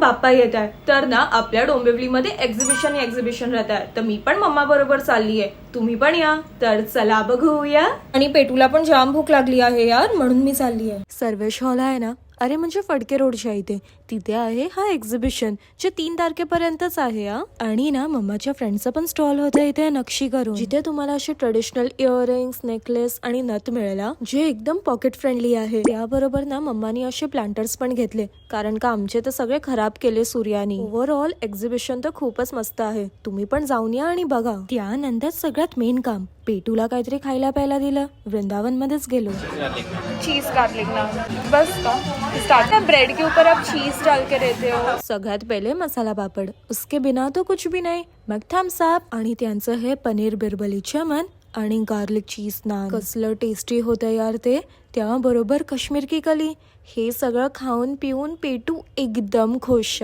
बाप्पा येत आहे तर ना आपल्या डोंबिवलीमध्ये एक्झिबिशन राहत आहे, तर मी पण मम्मा बरोबर चालली आहे. तुम्ही पण या, तर चला बघूया. आणि पेटूला पण जाम भूक लागली आहे यार, म्हणून मी चालली आहे. सर्वेश हॉल आहे ना, अरे म्हणजे फडके रोडच्या इथे, तिथे आहे हा एक्झिबिशन, जे 3 तारखेपर्यंतच आहे हा. आणि ना मम्माच्या फ्रेंडचं पण स्टॉल होतं इथे नक्षी करून, जिथे तुम्हाला असे ट्रेडिशनल इयरिंग्स, नेकलेस आणि नथ मिळेल जे एकदम पॉकेट फ्रेंडली आहे. त्याबरोबर ना मम्मानी असे प्लांटर्स पण घेतले, कारण का आमचे तर सगळे खराब केले सूर्यानी. ओव्हरऑल एक्झिबिशन तर खूपच मस्त आहे, तुम्ही पण जाऊन या आणि बघा. त्यानंतर सगळ्यात मेन काम, पेटूला काहीतरी खायला प्यायला दिलं. वृंदावन मध्येच गेलो. चीज गार्लिक नान बस का स्टार्ट है ब्रेड के ऊपर आप चीज डाल के देते हो. सगळ्यात पहिले मसाला पापड, उसके बिना तो कुछ भी नाही. मग थम्स अप आणि त्यांचं हे पनीर बिरबली चमन आणि गार्लिक चीज नान. कसलं टेस्टी होतं यार ते. त्याबरोबर काश्मीर की कली. हे सगळं खाऊन पिऊन पेटू एकदम खुश.